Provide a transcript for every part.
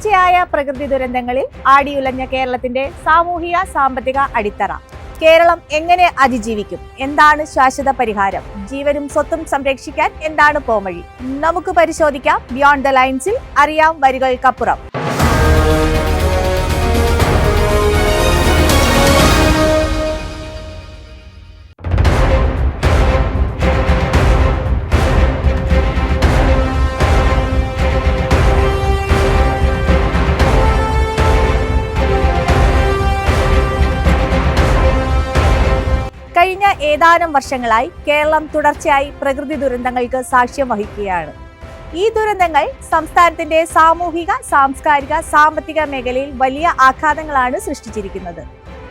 തുടർച്ചയായ പ്രകൃതി ദുരന്തങ്ങളിൽ ആടിയുലഞ്ഞ കേരളത്തിന്റെ സാമൂഹിക സാമ്പത്തിക അടിത്തറ. കേരളം എങ്ങനെ അതിജീവിക്കും? എന്താണ് ശാശ്വത പരിഹാരം? ജീവനും സ്വത്തും സംരക്ഷിക്കാൻ എന്താണ് പോംവഴി? നമുക്ക് പരിശോധിക്കാം ബിയോണ്ട് ദ ലൈൻസിൽ. അറിയാം വരികൾക്കപ്പുറം. കഴിഞ്ഞ ഏതാനും വർഷങ്ങളായി കേരളം തുടർച്ചയായി പ്രകൃതി ദുരന്തങ്ങൾക്ക് സാക്ഷ്യം വഹിക്കുകയാണ്. ഈ ദുരന്തങ്ങൾ സംസ്ഥാനത്തിന്റെ സാമൂഹിക, സാംസ്കാരിക, സാമ്പത്തിക മേഖലയിൽ വലിയ ആഘാതങ്ങളാണ് സൃഷ്ടിച്ചിരിക്കുന്നത്.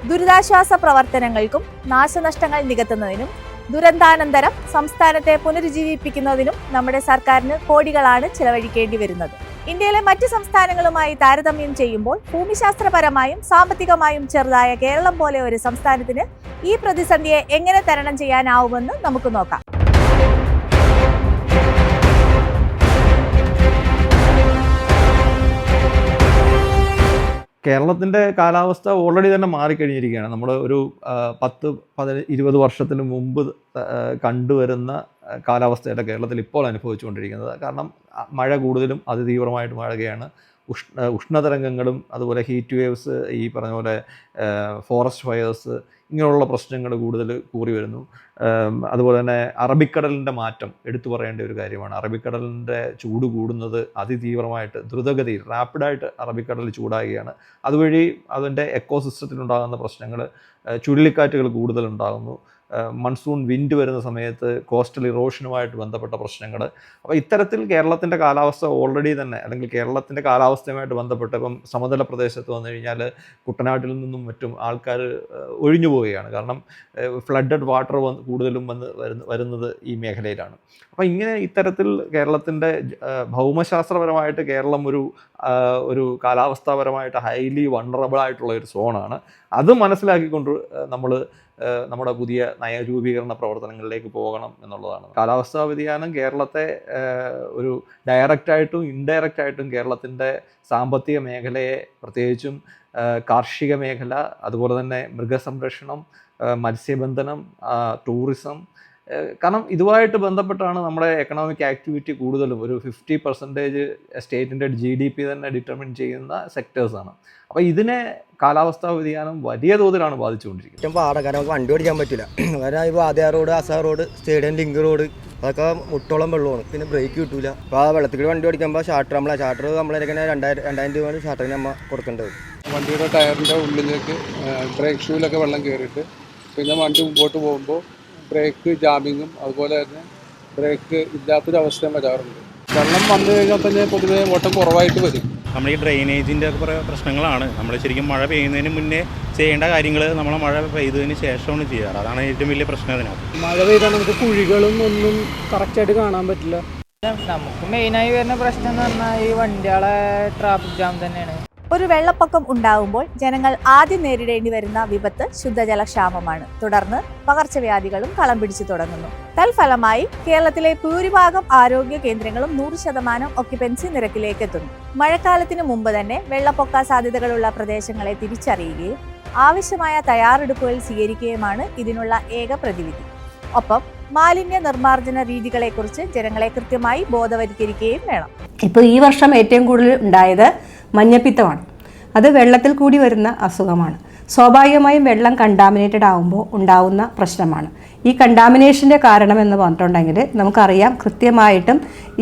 ദുരിതാശ്വാസ പ്രവർത്തനങ്ങൾക്കും നാശനഷ്ടങ്ങൾ നികത്തുന്നതിനും ദുരന്താനന്തരം സംസ്ഥാനത്തെ പുനരുജ്ജീവിപ്പിക്കുന്നതിനും നമ്മുടെ സർക്കാരിന് കോടികളാണ് ചെലവഴിക്കേണ്ടി വരുന്നത്. ഇന്ത്യയിലെ മറ്റ് സംസ്ഥാനങ്ങളുമായി താരതമ്യം ചെയ്യുമ്പോൾ ഭൂമിശാസ്ത്രപരമായും സാമ്പത്തികമായും ചെറുതായ കേരളം പോലെ ഒരു സംസ്ഥാനത്തിന് ഈ പ്രതിസന്ധിയെ എങ്ങനെ തരണം ചെയ്യാനാവുമെന്ന് നമുക്ക് നോക്കാം. കേരളത്തിൻ്റെ കാലാവസ്ഥ ഓൾറെഡി തന്നെ മാറിക്കഴിഞ്ഞിരിക്കുകയാണ്. നമ്മൾ ഒരു 10-20 വർഷത്തിന് മുമ്പ് കണ്ടുവരുന്ന കാലാവസ്ഥയുടെ കേരളത്തിൽ ഇപ്പോൾ അനുഭവിച്ചുകൊണ്ടിരിക്കുന്നത്. കാരണം മഴ കൂടുതലും അതിതീവ്രമായിട്ട് മഴയാണ്. ഉഷ്ണതരംഗങ്ങളും അതുപോലെ ഹീറ്റ് വേവ്സ്, ഈ പറഞ്ഞ പോലെ ഫോറസ്റ്റ് ഫയേഴ്സ്, ഇങ്ങനെയുള്ള പ്രശ്നങ്ങൾ കൂടുതൽ കൂറി വരുന്നു. അതുപോലെ തന്നെ അറബിക്കടലിൻ്റെ മാറ്റം എടുത്തു പറയേണ്ട ഒരു കാര്യമാണ്. അറബിക്കടലിൻ്റെ ചൂട് കൂടുന്നത് അതിതീവ്രമായിട്ട്, ദ്രുതഗതിയിൽ, റാപ്പിഡായിട്ട് അറബിക്കടൽ ചൂടാകുകയാണ്. അതുവഴി അതിൻ്റെ എക്കോസിസ്റ്റത്തിലുണ്ടാകുന്ന പ്രശ്നങ്ങൾ, ചുഴലിക്കാറ്റുകൾ കൂടുതലുണ്ടാകുന്നു. മൺസൂൺ വിൻഡ് വരുന്ന സമയത്ത് കോസ്റ്റൽ ഇറോഷനുമായിട്ട് ബന്ധപ്പെട്ട പ്രശ്നങ്ങൾ. അപ്പോൾ ഇത്തരത്തിൽ കേരളത്തിൻ്റെ കാലാവസ്ഥ ഓൾറെഡി തന്നെ, അല്ലെങ്കിൽ കേരളത്തിൻ്റെ കാലാവസ്ഥയുമായിട്ട് ബന്ധപ്പെട്ട് ഇപ്പം സമതല പ്രദേശത്ത് വന്നു കഴിഞ്ഞാൽ കുട്ടനാട്ടിൽ നിന്നും മറ്റും ആൾക്കാർ ഒഴിഞ്ഞു പോവുകയാണ്. കാരണം ഫ്ലഡഡ് വാട്ടർ കൂടുതലും വരുന്നത് ഈ മേഖലയിലാണ്. അപ്പോൾ ഇങ്ങനെ ഇത്തരത്തിൽ കേരളത്തിൻ്റെ ഭൗമശാസ്ത്രപരമായിട്ട് കേരളം ഒരു കാലാവസ്ഥാപരമായിട്ട് ഹൈലി വൾണറബിൾ ആയിട്ടുള്ള ഒരു സോണാണ്. അത് മനസ്സിലാക്കിക്കൊണ്ട് നമ്മൾ നമ്മുടെ പുതിയ നയരൂപീകരണ പ്രവർത്തനങ്ങളിലേക്ക് പോകണം എന്നുള്ളതാണ്. കാലാവസ്ഥാ വ്യതിയാനം കേരളത്തെ ഒരു ഡയറക്റ്റായിട്ടും ഇൻഡയറക്റ്റായിട്ടും കേരളത്തിൻ്റെ സാമ്പത്തിക മേഖലയെ, പ്രത്യേകിച്ചും കാർഷിക മേഖല, അതുപോലെ തന്നെ മൃഗസംരക്ഷണം, മത്സ്യബന്ധനം, ടൂറിസം, കാരണം ഇതുമായിട്ട് ബന്ധപ്പെട്ടാണ് നമ്മുടെ എക്കണോമിക് ആക്ടിവിറ്റി കൂടുതലും. ഒരു 50% സ്റ്റേറ്റിൻ്റെ GDP തന്നെ ഡിറ്റർമിൻ ചെയ്യുന്ന സെക്ടേഴ്സാണ്. അപ്പോൾ ഇതിനെ കാലാവസ്ഥാ വ്യതിയാനം വലിയ തോതിലാണ് ബാധിച്ചുകൊണ്ടിരിക്കുന്നത്. ഏറ്റവും പാടാണ്, കാരണം നമുക്ക് വണ്ടി ഓടിക്കാൻ പറ്റില്ല. കാരണം ഇപ്പോൾ ആദ്യ റോഡ്, അസാ റോഡ്, സ്റ്റേഡിയം ലിങ്ക് റോഡ്, അതൊക്കെ മുട്ടോളം വെള്ളമാണ്. പിന്നെ ബ്രേക്ക് കിട്ടില്ല. അപ്പോൾ ആ വെള്ളത്തിൽ വണ്ടി ഓടിക്കുമ്പോൾ ഷാർട്ടർ നമ്മളെങ്ങനെ 2000 രൂപയാണ് ഷാർട്ടറിന് നമ്മൾ കൊടുക്കേണ്ടത്. വണ്ടിയുടെ ടയറിൻ്റെ ഉള്ളിലേക്ക് ബ്രേക്ക് ഷൂവിലൊക്കെ വെള്ളം കയറിയിട്ട് പിന്നെ വണ്ടി മുമ്പോട്ട് പോകുമ്പോൾ ബ്രേക്ക് ജാമിങ്ങും അതുപോലെ തന്നെ ബ്രേക്ക് ഇല്ലാത്തൊരവസ്ഥയും വരാറുണ്ട്. വെള്ളം വന്നു കഴിഞ്ഞാൽ തന്നെ പൊതുവേ ഓട്ടം കുറവായിട്ട് വരും. നമ്മൾ ഈ ഡ്രെയിനേജിൻ്റെ കുറേ പ്രശ്നങ്ങളാണ്. നമ്മൾ ശരിക്കും മഴ പെയ്യുന്നതിന് മുന്നേ ചെയ്യേണ്ട കാര്യങ്ങൾ നമ്മൾ മഴ പെയ്തതിന് ശേഷമാണ് ചെയ്യാറ്. അതാണ് ഏറ്റവും വലിയ പ്രശ്നം അതിനകത്ത്. മഴ പെയ്താൽ നമുക്ക് കുഴികളും ഒന്നും കറക്റ്റായിട്ട് കാണാൻ പറ്റില്ല. നമുക്ക് മെയിനായി വരുന്ന പ്രശ്നം എന്ന് പറഞ്ഞാൽ ഈ വണ്ടികളെ ട്രാഫിക് ജാം തന്നെയാണ്. ഒരു വെള്ളപ്പൊക്കം ഉണ്ടാകുമ്പോൾ ജനങ്ങൾ ആദ്യം നേരിടേണ്ടി വരുന്ന വിപത്ത് ശുദ്ധജലക്ഷാമമാണ്. തുടർന്ന് പകർച്ചവ്യാധികളും കളം പിടിച്ചു തുടങ്ങുന്നു. തൽഫലമായി കേരളത്തിലെ ഭൂരിഭാഗം ആരോഗ്യ കേന്ദ്രങ്ങളും 100% ഒക്യുപ്പൻസി നിരക്കിലേക്ക് എത്തുന്നു. മഴക്കാലത്തിന് മുമ്പ് തന്നെ വെള്ളപ്പൊക്ക സാധ്യതകളുള്ള പ്രദേശങ്ങളെ തിരിച്ചറിയുകയും ആവശ്യമായ തയ്യാറെടുപ്പുകൾ സ്വീകരിക്കുകയുമാണ് ഇതിനുള്ള ഏക പ്രതിവിധി. ഒപ്പം മാലിന്യ നിർമ്മാർജ്ജന രീതികളെക്കുറിച്ച് ജനങ്ങളെ കൃത്യമായി ബോധവൽക്കരിക്കുകയും വേണം. ഇപ്പോൾ ഈ വർഷം ഏറ്റവും കൂടുതൽ ഉണ്ടായത് മഞ്ഞപ്പിത്തമാണ്. അത് വെള്ളത്തിൽ കൂടി വരുന്ന അസുഖമാണ്. സ്വാഭാവികമായും വെള്ളം കണ്ടാമിനേറ്റഡ് ആകുമ്പോൾ ഉണ്ടാവുന്ന പ്രശ്നമാണ്. ഈ കണ്ടാമിനേഷൻ്റെ കാരണം എന്ന് പറഞ്ഞിട്ടുണ്ടെങ്കിൽ നമുക്കറിയാം കൃത്യമായിട്ടും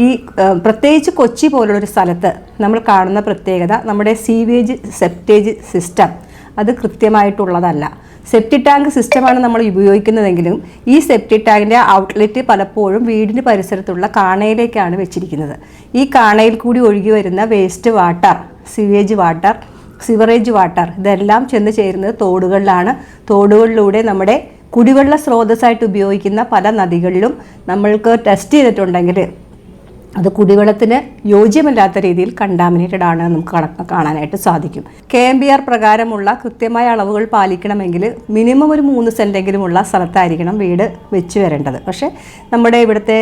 ഈ പ്രത്യേകിച്ച് കൊച്ചി പോലുള്ളൊരു സ്ഥലത്ത് നമ്മൾ കാണുന്ന പ്രത്യേകത, നമ്മുടെ സീവേജ് സെപ്റ്റേജ് സിസ്റ്റം അത് കൃത്യമായിട്ടുള്ളതല്ല. സെപ്റ്റി ടാങ്ക് സിസ്റ്റമാണ് നമ്മൾ ഉപയോഗിക്കുന്നതെങ്കിലും ഈ സെപ്റ്റി ടാങ്കിൻ്റെ ഔട്ട്ലെറ്റ് പലപ്പോഴും വീടിന് പരിസരത്തുള്ള കാണയിലേക്കാണ് വെച്ചിരിക്കുന്നത്. ഈ കാണയിൽ കൂടി ഒഴുകി വരുന്ന waste water, sewage water, sewerage water ഇതെല്ലാം ചെന്ന് ചേരുന്നത് തോടുകളിലാണ്. തോടുകളിലൂടെ നമ്മുടെ കുടിവെള്ള സ്രോതസ്സായിട്ട് ഉപയോഗിക്കുന്ന പല നദികളിലും നമ്മൾക്ക് ടെസ്റ്റ് ചെയ്തിട്ടുണ്ടെങ്കിൽ അത് കുടിവെള്ളത്തിന് യോജ്യമല്ലാത്ത രീതിയിൽ കണ്ടാമിനേറ്റഡ് ആണ് നമുക്ക് കാണാനായിട്ട് സാധിക്കും. KMBR പ്രകാരമുള്ള കൃത്യമായ അളവുകൾ പാലിക്കണമെങ്കിൽ മിനിമം ഒരു 3 സെൻറ്റെങ്കിലുമുള്ള സ്ഥലത്തായിരിക്കണം വീട് വെച്ച് വരേണ്ടത്. പക്ഷേ നമ്മുടെ ഇവിടുത്തെ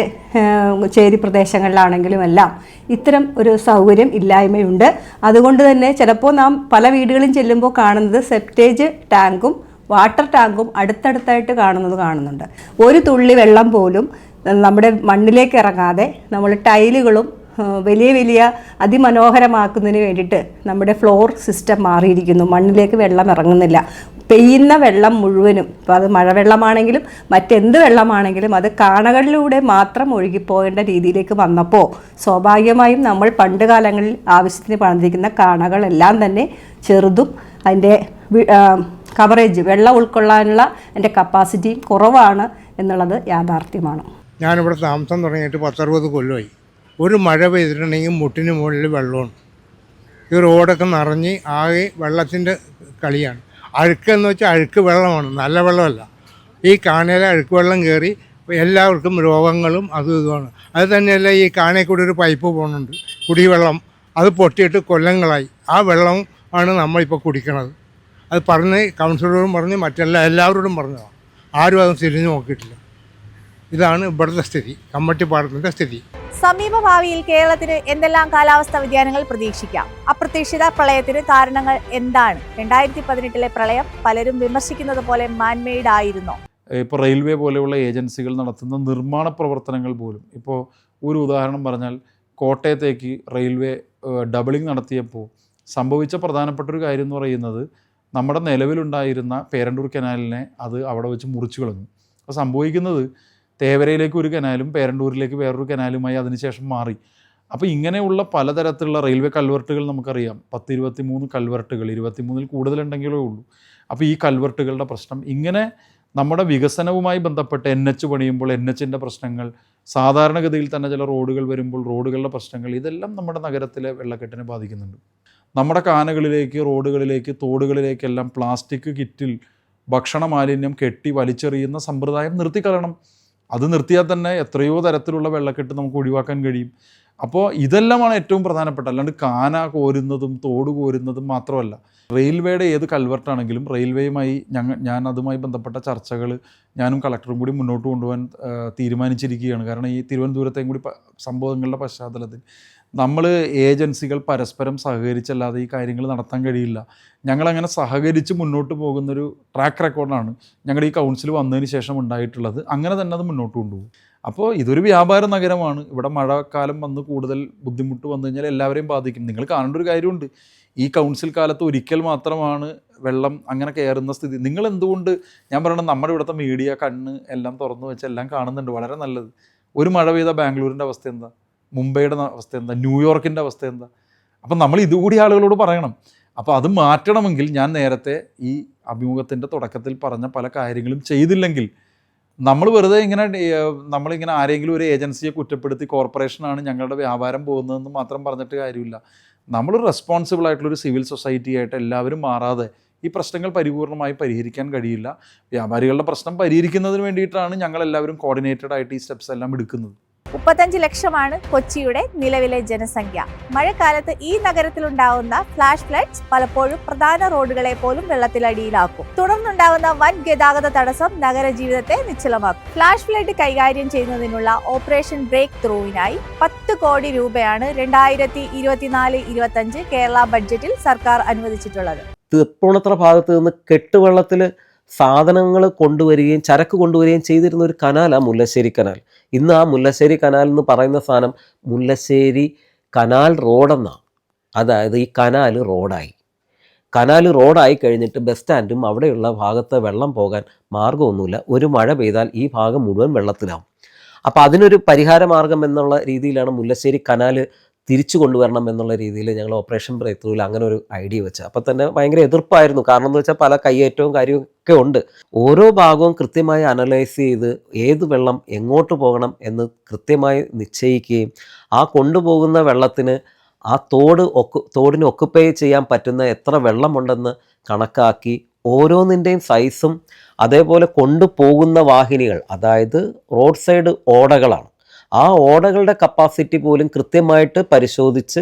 ചേരി പ്രദേശങ്ങളിലാണെങ്കിലും എല്ലാം ഇത്തരം ഒരു സൗകര്യം ഇല്ലായ്മയുണ്ട്. അതുകൊണ്ട് തന്നെ ചിലപ്പോൾ നാം പല വീടുകളിലും ചെല്ലുമ്പോൾ കാണുന്നത് സെപ്റ്റേജ് ടാങ്കും വാട്ടർ ടാങ്കും അടുത്തടുത്തായിട്ട് കാണുന്നുണ്ട്. ഒരു തുള്ളി വെള്ളം പോലും നമ്മുടെ മണ്ണിലേക്ക് ഇറങ്ങാതെ നമ്മൾ ടൈലുകളും വലിയ അതിമനോഹരമാക്കുന്നതിന് വേണ്ടിയിട്ട് നമ്മുടെ ഫ്ലോർ സിസ്റ്റം മാറിയിരിക്കുന്നു. മണ്ണിലേക്ക് വെള്ളം ഇറങ്ങുന്നില്ല. പെയ്യുന്ന വെള്ളം മുഴുവനും, ഇപ്പോൾ അത് മഴവെള്ളമാണെങ്കിലും മറ്റെന്ത് വെള്ളമാണെങ്കിലും അത് കാണകളിലൂടെ മാത്രം ഒഴുകിപ്പോകേണ്ട രീതിയിലേക്ക് വന്നപ്പോൾ സ്വാഭാവികമായും നമ്മൾ പണ്ട് കാലങ്ങളിൽ ആവശ്യത്തിന് പണിതിരിക്കുന്ന കാണകളെല്ലാം തന്നെ ചെറുതും അതിൻ്റെ കവറേജ് വെള്ളം ഉൾക്കൊള്ളാനുള്ള എൻ്റെ കപ്പാസിറ്റി കുറവാണ് എന്നുള്ളത് യാഥാർത്ഥ്യമാണ്. ഞാനിവിടെ താമസം തുടങ്ങിയിട്ട് 10-60 കൊല്ലമായി. ഒരു മഴ പെയ്തിട്ടുണ്ടെങ്കിൽ മുട്ടിന് മുകളിൽ വെള്ളമാണ്. ഈ റോഡൊക്കെ നിറഞ്ഞ് ആകെ വെള്ളത്തിൻ്റെ കളിയാണ്. അഴുക്കെന്ന് വെച്ചാൽ അഴുക്ക് വെള്ളമാണ്, നല്ല വെള്ളമല്ല. ഈ കാണയിലെ അഴുക്ക് വെള്ളം കയറി എല്ലാവർക്കും രോഗങ്ങളും അതും ഇതുമാണ്. അത് തന്നെയല്ല, ഈ കാണയിൽ കൂടി ഒരു പൈപ്പ് പോകുന്നുണ്ട് കുടിവെള്ളം, അത് പൊട്ടിയിട്ട് കൊല്ലങ്ങളായി. ആ വെള്ളം ആണ് നമ്മളിപ്പോൾ കുടിക്കണത്. അത് പറഞ്ഞ് കൗൺസിലറോടും പറഞ്ഞ് എല്ലാവരോടും പറഞ്ഞതാണ്. ആരും അത് തിരിഞ്ഞു നോക്കിയിട്ടില്ല. ഇതാണ് ഇവിടുത്തെ സ്ഥിതി, കമ്മട്ടിപ്പാടത്തിൻ്റെ സ്ഥിതി. സമീപ ഭാവിയിൽ കേരളത്തിന് എന്തെല്ലാം കാലാവസ്ഥാ വ്യതിയാനങ്ങൾ പ്രതീക്ഷിക്കാം? അപ്രതീക്ഷിത പ്രളയത്തിന് കാരണങ്ങൾ എന്താണ്? 2018 പ്രളയം പലരും വിമർശിക്കുന്നത് പോലെ മാൻമെയ്ഡ് ആയിരുന്നോ? ഇപ്പോൾ റെയിൽവേ പോലെയുള്ള ഏജൻസികൾ നടത്തുന്ന നിർമ്മാണ പ്രവർത്തനങ്ങൾ പോലും, ഇപ്പോൾ ഒരു ഉദാഹരണം പറഞ്ഞാൽ കോട്ടയത്തേക്ക് റെയിൽവേ ഡബിളിംഗ് നടത്തിയപ്പോൾ സംഭവിച്ച പ്രധാനപ്പെട്ട ഒരു കാര്യം എന്ന് പറയുന്നത് നമ്മുടെ നിലവിലുണ്ടായിരുന്ന പേരണ്ടൂർ കനാലിനെ അത് അവിടെ വെച്ച് മുറിച്ചു കളഞ്ഞു. അപ്പോൾ സംഭവിക്കുന്നത് തേവരയിലേക്ക് ഒരു കനാലും പേരണ്ടൂരിലേക്ക് വേറൊരു കനാലുമായി അതിനുശേഷം മാറി. അപ്പോൾ ഇങ്ങനെയുള്ള പലതരത്തിലുള്ള റെയിൽവേ കൽവർട്ടുകൾ നമുക്കറിയാം. 10-23 കൽവർട്ടുകൾ, 23-ൽ കൂടുതലുണ്ടെങ്കിലേ ഉള്ളൂ. അപ്പോൾ ഈ കൽവർട്ടുകളുടെ പ്രശ്നം, ഇങ്ങനെ നമ്മുടെ വികസനവുമായി ബന്ധപ്പെട്ട് NH പണിയുമ്പോൾ NHൻ്റെ പ്രശ്നങ്ങൾ, സാധാരണഗതിയിൽ തന്നെ ചില റോഡുകൾ വരുമ്പോൾ റോഡുകളുടെ പ്രശ്നങ്ങൾ, ഇതെല്ലാം നമ്മുടെ നഗരത്തിലെ വെള്ളക്കെട്ടിനെ ബാധിക്കുന്നുണ്ട്. നമ്മുടെ കാനകളിലേക്ക്, റോഡുകളിലേക്ക്, തോടുകളിലേക്കെല്ലാം പ്ലാസ്റ്റിക് കിറ്റിൽ ഭക്ഷണ മാലിന്യം കെട്ടി വലിച്ചെറിയുന്ന സമ്പ്രദായം നിർത്തിക്കളയണം. അത് നിർത്തിയാൽ തന്നെ എത്രയോ തരത്തിലുള്ള വെള്ളക്കെട്ട് നമുക്ക് ഒഴിവാക്കാൻ കഴിയും. അപ്പോൾ ഇതെല്ലാമാണ് ഏറ്റവും പ്രധാനപ്പെട്ട, അല്ലാണ്ട് കാന കോരുന്നതും തോട് കോരുന്നതും മാത്രമല്ല. റെയിൽവേയുടെ ഏത് കൽവർട്ടാണെങ്കിലും റെയിൽവേയുമായി ഞാൻ അതുമായി ബന്ധപ്പെട്ട ചർച്ചകൾ ഞാനും കളക്ടറും കൂടി മുന്നോട്ട് കൊണ്ടുപോകാൻ തീരുമാനിച്ചിരിക്കുകയാണ്. കാരണം ഈ തിരുവനന്തപുരത്തെയും കൂടി സംഭവങ്ങളുടെ പശ്ചാത്തലത്തിൽ നമ്മൾ ഏജൻസികൾ പരസ്പരം സഹകരിച്ചല്ലാതെ ഈ കാര്യങ്ങൾ നടത്താൻ കഴിയില്ല. ഞങ്ങളങ്ങനെ സഹകരിച്ച് മുന്നോട്ട് പോകുന്നൊരു ട്രാക്ക് റെക്കോർഡാണ് ഞങ്ങളുടെ ഈ കൗൺസിൽ വന്നതിന് ശേഷം ഉണ്ടായിട്ടുള്ളത്. അങ്ങനെ തന്നെ അത് മുന്നോട്ട് കൊണ്ടുപോകും. അപ്പോൾ ഇതൊരു വ്യാപാര നഗരമാണ്. ഇവിടെ മഴക്കാലം വന്ന് കൂടുതൽ ബുദ്ധിമുട്ട് വന്നു കഴിഞ്ഞാൽ എല്ലാവരെയും ബാധിക്കും. നിങ്ങൾ കാണേണ്ട ഒരു കാര്യമുണ്ട്, ഈ കൗൺസിൽ കാലത്ത് ഒരിക്കൽ മാത്രമാണ് വെള്ളം അങ്ങനെ കയറുന്ന സ്ഥിതി. നിങ്ങൾ എന്തുകൊണ്ട്, ഞാൻ പറയണം, നമ്മുടെ ഇവിടുത്തെ മീഡിയ കണ്ണ് എല്ലാം തുറന്നു വെച്ച് എല്ലാം കാണുന്നുണ്ട്, വളരെ നല്ലത്. ഒരു മഴ പെയ്ത ബാംഗ്ലൂരിൻ്റെ അവസ്ഥ എന്താ, മുംബൈയുടെ അവസ്ഥ എന്താ, ന്യൂയോർക്കിൻ്റെ അവസ്ഥ എന്താ? അപ്പം നമ്മൾ ഇതുകൂടി ആളുകളോട് പറയണം. അപ്പോൾ അത് മാറ്റണമെങ്കിൽ ഞാൻ നേരത്തെ ഈ അഭിമുഖത്തിൻ്റെ തുടക്കത്തിൽ പറഞ്ഞ പല കാര്യങ്ങളും ചെയ്തില്ലെങ്കിൽ നമ്മൾ വെറുതെ നമ്മളിങ്ങനെ ആരെങ്കിലും ഒരു ഏജൻസിയെ കുറ്റപ്പെടുത്തി കോർപ്പറേഷനാണ് ഞങ്ങളുടെ വ്യാപാരം പോകുന്നതെന്ന് മാത്രം പറഞ്ഞിട്ട് കാര്യമില്ല. നമ്മൾ റെസ്പോൺസിബിൾ ആയിട്ടുള്ളൊരു സിവിൽ സൊസൈറ്റി ആയിട്ട് എല്ലാവരും മാറാതെ ഈ പ്രശ്നങ്ങൾ പരിപൂർണമായി പരിഹരിക്കാൻ കഴിയില്ല. വ്യാപാരികളുടെ പ്രശ്നം പരിഹരിക്കുന്നതിന് വേണ്ടിയിട്ടാണ് ഞങ്ങളെല്ലാവരും കോർഡിനേറ്റഡ് ആയിട്ട് ഈ സ്റ്റെപ്സ് എല്ലാം എടുക്കുന്നത്. 35 ലക്ഷമാണ് കൊച്ചിയുടെ നിലവിലെ ജനസംഖ്യ. മഴക്കാലത്ത് ഈ നഗരത്തിലുണ്ടാവുന്ന ഫ്ലാഷ് ഫ്ലഡ്സ് പലപ്പോഴും പ്രധാന റോഡുകളെ പോലും വെള്ളത്തിലടിയിലാക്കും. തുടർന്നുണ്ടാവുന്ന വൻ ഗതാഗത തടസ്സം നഗരജീവിതത്തെ നിശ്ചലമാക്കും. ഫ്ലാഷ് ഫ്ലഡ് കൈകാര്യം ചെയ്യുന്നതിനുള്ള ഓപ്പറേഷൻ ബ്രേക്ക് ത്രൂവിനായി 10 കോടി രൂപയാണ് 2024-25 കേരള ബഡ്ജറ്റിൽ സർക്കാർ അനുവദിച്ചിട്ടുള്ളത്. തൃപ്പൂണിത്തുറ ഭാഗത്ത് നിന്ന് കെട്ടുവെള്ളത്തിൽ സാധനങ്ങൾ കൊണ്ടുവരികയും ചരക്ക് കൊണ്ടുവരികയും ചെയ്തിരുന്ന ഒരു കനാലാണ് മുല്ലശ്ശേരി കനാൽ. ഇന്ന് ആ മുല്ലശ്ശേരി കനാൽ എന്ന് പറയുന്ന സാധനം മുല്ലശ്ശേരി കനാൽ റോഡെന്നാണ്. അതായത് ഈ കനാൽ റോഡായി കഴിഞ്ഞിട്ട് ബസ് സ്റ്റാൻഡും അവിടെയുള്ള ഭാഗത്ത് വെള്ളം പോകാൻ മാർഗ്ഗമൊന്നുമില്ല. ഒരു മഴ പെയ്താൽ ഈ ഭാഗം മുഴുവൻ വെള്ളത്തിലാവും. അപ്പോൾ അതിനൊരു പരിഹാര മാർഗം എന്നുള്ള രീതിയിലാണ് മുല്ലശ്ശേരി കനാൽ തിരിച്ചു കൊണ്ടുവരണം എന്നുള്ള രീതിയിൽ ഞങ്ങൾ ഓപ്പറേഷൻ ബ്രേക്ക് ത്രൂവിൽ അങ്ങനെ ഒരു ഐഡിയ വെച്ച്. അപ്പോൾ തന്നെ ഭയങ്കര എതിർപ്പായിരുന്നു. കാരണം എന്ന് വെച്ചാൽ പല കയ്യേറ്റവും കാര്യമൊക്കെ ഉണ്ട്. ഓരോ ഭാഗവും കൃത്യമായി അനലൈസ് ചെയ്ത് ഏത് വെള്ളം എങ്ങോട്ട് പോകണം എന്ന് കൃത്യമായി നിശ്ചയിക്കുകയും ആ കൊണ്ടുപോകുന്ന വെള്ളത്തിന് ആ തോടിന് ഒക്കുപ്പൈ ചെയ്യാൻ പറ്റുന്ന എത്ര വെള്ളമുണ്ടെന്ന് കണക്കാക്കി ഓരോന്നിൻ്റെയും സൈസും അതേപോലെ കൊണ്ടുപോകുന്ന വാഹിനികൾ, അതായത് റോഡ് സൈഡ് ഓടകളാണ്. ആ ഓടകളുടെ കപ്പാസിറ്റി പോലും കൃത്യമായിട്ട് പരിശോധിച്ച്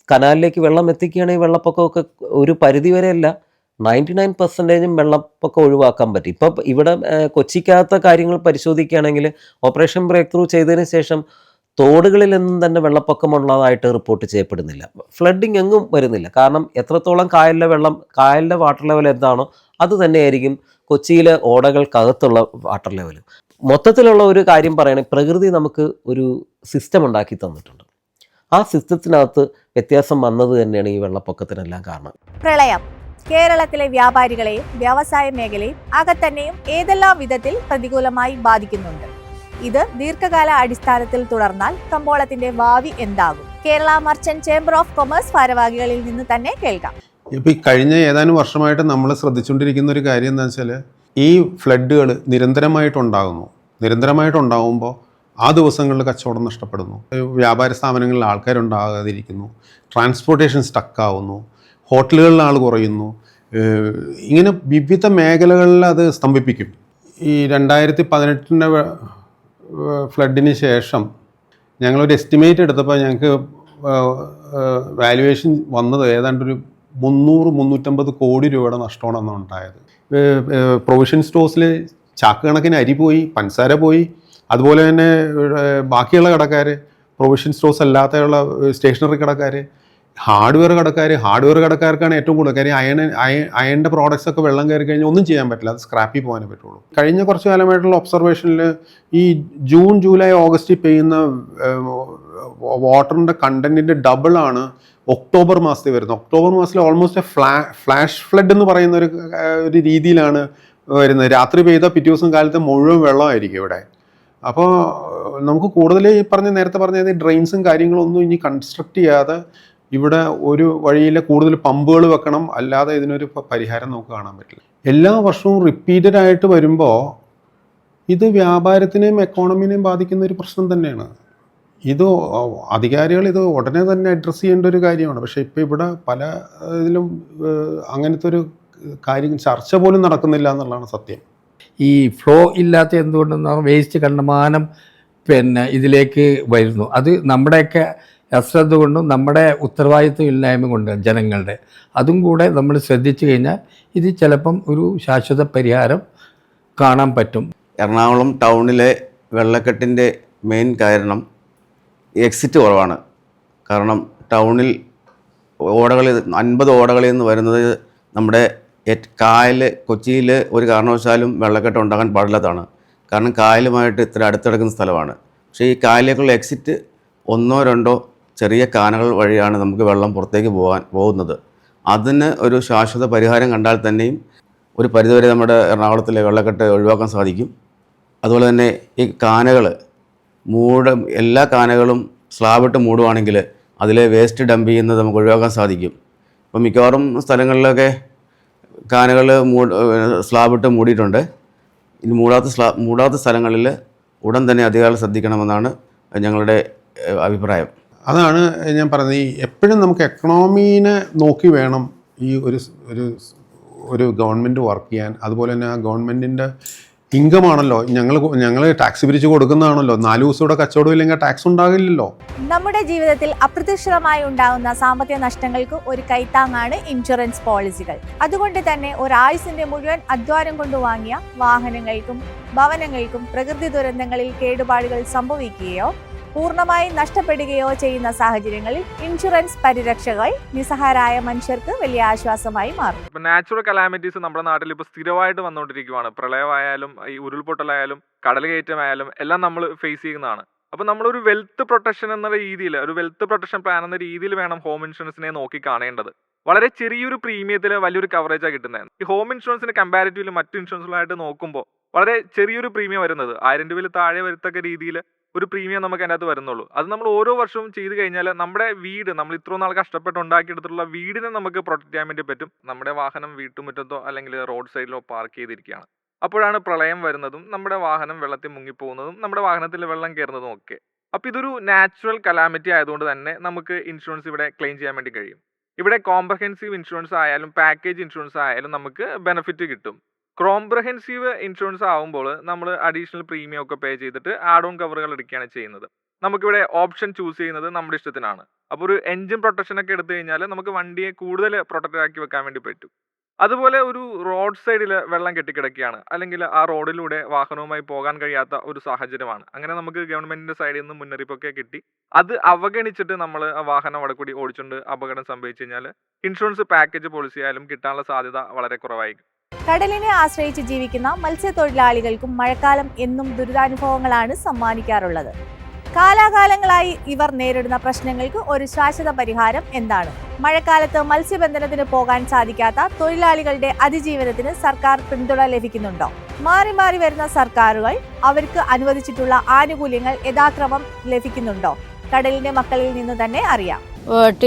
കനാലിലേക്ക് വെള്ളം എത്തിക്കുകയാണെങ്കിൽ വെള്ളപ്പൊക്കമൊക്കെ ഒരു പരിധിവരെയല്ല 99% വെള്ളപ്പൊക്കം ഒഴിവാക്കാൻ പറ്റും. ഇപ്പം ഇവിടെ കൊച്ചിക്കകത്ത കാര്യങ്ങൾ പരിശോധിക്കുകയാണെങ്കിൽ ഓപ്പറേഷൻ ബ്രേക്ക് ത്രൂ ചെയ്തതിന് ശേഷം തോടുകളിലൊന്നും തന്നെ വെള്ളപ്പൊക്കമുള്ളതായിട്ട് റിപ്പോർട്ട് ചെയ്യപ്പെടുന്നില്ല. ഫ്ലഡിങ് എങ്ങും വരുന്നില്ല. കാരണം എത്രത്തോളം കായലിലെ വാട്ടർ ലെവൽ എന്താണോ അത് തന്നെയായിരിക്കും കൊച്ചിയിലെ ഓടകൾക്കകത്തുള്ള വാട്ടർ ലെവൽ. മൊത്തത്തിലുള്ള ഒരു കാര്യം പറയുകയാണെങ്കിൽ പ്രകൃതി നമുക്ക് ഒരു സിസ്റ്റം ഉണ്ടാക്കി തന്നിട്ടുണ്ട്. ആ സിസ്റ്റത്തിനകത്ത് വ്യത്യാസം വന്നത് തന്നെയാണ് ഈ വെള്ളപ്പൊക്കത്തിനെല്ലാം കാരണം. പ്രളയം കേരളത്തിലെ വ്യാപാരികളെയും വ്യവസായ മേഖലയും അകത്തന്നെയും ഏതെല്ലാം വിധത്തിൽ പ്രതികൂലമായി ബാധിക്കുന്നുണ്ട്. ഇത് ദീർഘകാല അടിസ്ഥാനത്തിൽ തുടർന്നാൽ കമ്പോളത്തിന്റെ ഭാവി എന്താകും? Kerala merchant chamber of commerce ഭാരവാഹികളിൽ നിന്ന് തന്നെ കേൾക്കാം. ഇപ്പോൾ ഈ കഴിഞ്ഞ ഏതാനും വർഷമായിട്ട് നമ്മൾ ശ്രദ്ധിച്ചുകൊണ്ടിരിക്കുന്ന ഒരു കാര്യം എന്താ വെച്ചാൽ, ഈ ഫ്ലഡുകൾ നിരന്തരമായിട്ടുണ്ടാകുമ്പോൾ ആ ദിവസങ്ങളിൽ കച്ചവടം നഷ്ടപ്പെടുന്നു, വ്യാപാര സ്ഥാപനങ്ങളിൽ ആൾക്കാരുണ്ടാകാതിരിക്കുന്നു, ട്രാൻസ്പോർട്ടേഷൻ സ്റ്റക്കാവുന്നു, ഹോട്ടലുകളിൽ ആൾ കുറയുന്നു. ഇങ്ങനെ വിവിധ മേഖലകളിൽ അത് സ്തംഭിപ്പിക്കും. ഈ 2018 ഫ്ലഡിന് ശേഷം ഞങ്ങളൊരു എസ്റ്റിമേറ്റ് എടുത്തപ്പോൾ ഞങ്ങൾക്ക് വാല്യുവേഷൻ വന്നത് ഏതാണ്ടൊരു 300-350 കോടി രൂപയുടെ നഷ്ടമാണെന്ന് ഉണ്ടായത്. പ്രൊവിഷൻ സ്റ്റോഴ്സിൽ ചാക്ക് കണക്കിന് അരി പോയി, പഞ്ചസാര പോയി. അതുപോലെ തന്നെ ബാക്കിയുള്ള കടക്കാർ, പ്രൊവിഷൻ സ്റ്റോഴ്സ് അല്ലാതെയുള്ള സ്റ്റേഷനറി കടക്കാർ, ഹാർഡ്വെയർ കടക്കാർക്കാണ് ഏറ്റവും കൂടുതൽ. കാര്യം അയണിൻ്റെ പ്രോഡക്റ്റ്സ് ഒക്കെ വെള്ളം കയറി കഴിഞ്ഞാൽ ഒന്നും ചെയ്യാൻ പറ്റില്ല, അത് സ്ക്രാപ്പിൽ പോകാനേ പറ്റുള്ളൂ. കഴിഞ്ഞ കുറച്ച് കാലമായിട്ടുള്ള ഒബ്സർവേഷനിൽ ഈ ജൂൺ, ജൂലൈ, ഓഗസ്റ്റിൽ പെയ്യുന്ന വാട്ടറിൻ്റെ കണ്ടൻറ്റിൻ്റെ ഡബിളാണ് ഒക്ടോബർ മാസത്തിൽ വരുന്നത്. ഒക്ടോബർ മാസത്തിൽ ഓൾമോസ്റ്റ് ഫ്ലാഷ് ഫ്ലഡ് എന്ന് പറയുന്ന ഒരു രീതിയിലാണ് വരുന്നത്. രാത്രി പെയ്താൽ പിറ്റേ ദിവസം കാലത്ത് മുഴുവൻ വെള്ളമായിരിക്കും ഇവിടെ. അപ്പോൾ നമുക്ക് കൂടുതൽ നേരത്തെ പറഞ്ഞ ഡ്രെയിൻസും കാര്യങ്ങളൊന്നും ഇനി കൺസ്ട്രക്ട് ചെയ്യാതെ ഇവിടെ ഒരു വഴിയിൽ കൂടുതൽ പമ്പുകൾ വെക്കണം, അല്ലാതെ ഇതിനൊരു പരിഹാരം നമുക്ക് കാണാൻ പറ്റില്ല. എല്ലാ വർഷവും റിപ്പീറ്റഡ് ആയിട്ട് വരുമ്പോൾ ഇത് വ്യാപാരത്തിനെയും എക്കോണമിനെയും ബാധിക്കുന്ന ഒരു പ്രശ്നം തന്നെയാണ്. ഇത് അധികാരികൾ ഇത് ഉടനെ തന്നെ അഡ്രസ്സ് ചെയ്യേണ്ട ഒരു കാര്യമാണ്. പക്ഷേ ഇപ്പോൾ ഇവിടെ പല ഇതിലും അങ്ങനത്തെ ഒരു കാര്യം ചർച്ച പോലും നടക്കുന്നില്ല എന്നുള്ളതാണ് സത്യം. ഈ ഫ്ലോ ഇല്ലാത്ത എന്തുകൊണ്ടെന്നാണ് വേസ്റ്റ് കണ്ടമാനം ഇതിലേക്ക് വരുന്നു. അത് നമ്മുടെയൊക്കെ അശ്രദ്ധ കൊണ്ടും നമ്മുടെ ഉത്തരവാദിത്വം ഇല്ലായ്മ കൊണ്ട് ജനങ്ങളുടെ അതും കൂടെ നമ്മൾ ശ്രദ്ധിച്ചു കഴിഞ്ഞാൽ ഇത് ചിലപ്പം ഒരു ശാശ്വത പരിഹാരം കാണാൻ പറ്റും. എറണാകുളം ടൗണിലെ വെള്ളക്കെട്ടിൻ്റെ മെയിൻ കാരണം എക്സിറ്റ് കുറവാണ്. കാരണം ടൗണിൽ ഓടകളിൽ 50 ഓടകളിൽ നിന്ന് വരുന്നത് നമ്മുടെ കായൽ കൊച്ചിയിൽ ഒരു കാരണവശാലും വെള്ളക്കെട്ട് ഉണ്ടാകാൻ പാടില്ലാത്തതാണ്. കാരണം കായലുമായിട്ട് ഇത്ര അടുത്തിടക്കുന്ന സ്ഥലമാണ്. പക്ഷേ ഈ കായലിലേക്കുള്ള എക്സിറ്റ് 1-2 ചെറിയ കാനകൾ വഴിയാണ് നമുക്ക് വെള്ളം പുറത്തേക്ക് പോകുന്നത്. അതിന് ഒരു ശാശ്വത പരിഹാരം കണ്ടാൽ തന്നെയും ഒരു പരിധിവരെ നമ്മുടെ എറണാകുളത്തിലെ വെള്ളക്കെട്ട് ഒഴിവാക്കാൻ സാധിക്കും. അതുപോലെ തന്നെ ഈ കാനകൾ എല്ലാ കാനകളും സ്ലാബിട്ട് മൂടുവാണെങ്കിൽ അതിലെ വേസ്റ്റ് ഡംപ് ചെയ്യുന്നത് നമുക്ക് ഒഴിവാക്കാൻ സാധിക്കും. ഇപ്പം മിക്കവാറും സ്ഥലങ്ങളിലൊക്കെ കാനകൾ സ്ലാബിട്ട് മൂടിയിട്ടുണ്ട്. ഇനി മൂടാത്ത സ്ഥലങ്ങളിൽ ഉടൻ തന്നെ അധികാരികൾ ശ്രദ്ധിക്കണമെന്നാണ് ഞങ്ങളുടെ അഭിപ്രായം. അതാണ് ഞാൻ പറഞ്ഞത്. ഈ എപ്പോഴും നമുക്ക് എക്കണോമീനെ നോക്കി വേണം ഈ ഒരു ഗവൺമെൻറ് വർക്ക് ചെയ്യാൻ. അതുപോലെ തന്നെ ആ ഗവൺമെൻറ്റിൻ്റെ ഇൻകമാണല്ലോ, ഞങ്ങൾ ടാക്സ് പിരിച്ച് കൊടുക്കുന്നതാണല്ലോ. 4 ദിവസം ഇവിടെ കച്ചവടം ഇല്ലെങ്കിൽ ടാക്സ് ഉണ്ടാകില്ലല്ലോ. നമ്മുടെ ജീവിതത്തിൽ അപ്രതീക്ഷിതമായി ഉണ്ടാകുന്ന സാമ്പത്തിക നഷ്ടങ്ങൾക്ക് ഒരു കൈത്താങ്ങാണ് ഇൻഷുറൻസ് പോളിസികൾ. അതുകൊണ്ട് തന്നെ ഒരായുസിന്റെ മുഴുവൻ അധ്വാനം കൊണ്ട് വാങ്ങിയ വാഹനങ്ങൾക്കും ഭവനങ്ങൾക്കും പ്രകൃതി ദുരന്തങ്ങളിൽ കേടുപാടുകൾ സംഭവിക്കുകയോ പൂർണ്ണമായി നഷ്ടപ്പെടുകയോ ചെയ്യുന്ന സാഹചര്യങ്ങളിൽ ഇൻഷുറൻസ് പരിരക്ഷകൾ നിസ്സഹായരായ മനുഷ്യർക്ക് വലിയ ആശ്വാസമായി മാറും. നാച്ചുറൽ കലാമിറ്റീസ് നമ്മുടെ നാട്ടിൽ ഇപ്പോൾ സ്ഥിരമായിട്ട് വന്നുകൊണ്ടിരിക്കുകയാണ്. പ്രളയമായാലും ഈ ഉരുൾപൊട്ടലായാലും കടൽകയറ്റമായാലും എല്ലാം നമ്മൾ ഫേസ് ചെയ്യുന്നതാണ്. അപ്പോൾ നമ്മളൊരു വെൽത്ത് പ്രൊട്ടക്ഷൻ എന്ന രീതിയിൽ, ഒരു വെൽത്ത് പ്രൊട്ടക്ഷൻ പ്ലാൻ എന്ന രീതിയിൽ വേണം ഹോം ഇൻഷുറൻസിനെ നോക്കി കാണേണ്ടത്. വളരെ ചെറിയൊരു പ്രീമിയത്തിൽ വലിയൊരു കവറേജാണ് കിട്ടുന്നത്. ഈ ഹോം ഇൻഷുറൻസിന് കമ്പാരിറ്റീവ്ലി മറ്റു ഇൻഷുറൻസുകളായിട്ട് നോക്കുമ്പോൾ വളരെ ചെറിയൊരു പ്രീമിയം വരുന്നത് 1000 രൂപയിൽ താഴെ വരത്തക്ക രീതിയിൽ ഒരു പ്രീമിയം നമുക്ക് അതിൻ്റെ അകത്ത് വരുന്നുള്ളൂ. അത് നമ്മൾ ഓരോ വർഷവും ചെയ്ത് കഴിഞ്ഞാൽ നമ്മുടെ വീട്, നമ്മൾ ഇത്രയും നാൾ കഷ്ടപ്പെട്ട് ഉണ്ടാക്കിയെടുത്തിട്ടുള്ള വീടിനെ നമുക്ക് പ്രൊട്ടക്ട് ചെയ്യാൻ വേണ്ടി പറ്റും. നമ്മുടെ വാഹനം വീട്ടുമുറ്റത്തോ അല്ലെങ്കിൽ റോഡ് സൈഡിലോ പാർക്ക് ചെയ്തിരിക്കുകയാണ്. അപ്പോഴാണ് പ്രളയം വരുന്നതും നമ്മുടെ വാഹനം വെള്ളത്തിൽ മുങ്ങിപ്പോകുന്നതും നമ്മുടെ വാഹനത്തിൽ വെള്ളം കയറുന്നതും ഒക്കെ. അപ്പോൾ ഇതൊരു നാച്ചുറൽ കലാമിറ്റി ആയതുകൊണ്ട് തന്നെ നമുക്ക് ഇൻഷുറൻസ് ഇവിടെ ക്ലെയിം ചെയ്യാൻ വേണ്ടി കഴിയും. ഇവിടെ കോംപ്രഹെൻസീവ് ഇൻഷുറൻസ് ആയാലും പാക്കേജ് ഇൻഷുറൻസ് ആയാലും നമുക്ക് ബെനിഫിറ്റ് കിട്ടും. കോംപ്രഹെൻസീവ് ഇൻഷുറൻസ് ആകുമ്പോൾ നമ്മൾ അഡീഷണൽ പ്രീമിയം ഒക്കെ പേ ചെയ്തിട്ട് ആഡ് ഓൺ കവറുകൾ എടുക്കുകയാണ് ചെയ്യുന്നത്. നമുക്കിവിടെ ഓപ്ഷൻ ചൂസ് ചെയ്യുന്നത് നമ്മുടെ ഇഷ്ടത്തിനാണ്. അപ്പോൾ ഒരു എൻജിൻ പ്രൊട്ടക്ഷൻ ഒക്കെ എടുത്തു കഴിഞ്ഞാൽ നമുക്ക് വണ്ടിയെ കൂടുതൽ പ്രൊട്ടക്റ്റ് ആക്കി വെക്കാൻ വേണ്ടി പറ്റും. അതുപോലെ ഒരു റോഡ് സൈഡിൽ വെള്ളം കെട്ടിക്കിടക്കുകയാണ്, അല്ലെങ്കിൽ ആ റോഡിലൂടെ വാഹനവുമായി പോകാൻ കഴിയാത്ത ഒരു സാഹചര്യമാണ്. അങ്ങനെ നമുക്ക് ഗവൺമെന്റിന്റെ സൈഡിൽ നിന്ന് മുന്നറിയിപ്പൊക്കെ കിട്ടി. അത് അവഗണിച്ചിട്ട് നമ്മൾ ആ വാഹനം അവിടെ കൂടി ഓടിച്ചുകൊണ്ട് അപകടം സംഭവിച്ചു കഴിഞ്ഞാൽ ഇൻഷുറൻസ് പാക്കേജ് പോളിസി ആയാലും കിട്ടാനുള്ള സാധ്യത വളരെ കുറവായിരിക്കും. കടലിനെ ആശ്രയിച്ച് ജീവിക്കുന്ന മത്സ്യത്തൊഴിലാളികൾക്കും മഴക്കാലം എന്നും ദുരിതാനുഭവങ്ങളാണ് സമ്മാനിക്കാറുള്ളത്. കാലാകാലങ്ങളായി ഇവർ നേരിടുന്ന പ്രശ്നങ്ങൾക്ക് ഒരു ശാശ്വത പരിഹാരം എന്താണ്? മഴക്കാലത്ത് മത്സ്യബന്ധനത്തിന് പോകാൻ സാധിക്കാത്ത തൊഴിലാളികളുടെ അതിജീവനത്തിന് സർക്കാർ പിന്തുണ ലഭിക്കുന്നുണ്ടോ? മാറി മാറി വരുന്ന സർക്കാരുകൾ അവർക്ക് അനുവദിച്ചിട്ടുള്ള ആനുകൂല്യങ്ങൾ യഥാക്രമം ലഭിക്കുന്നുണ്ടോ? കടലിന്റെ മക്കളിൽ നിന്ന് തന്നെ അറിയാം.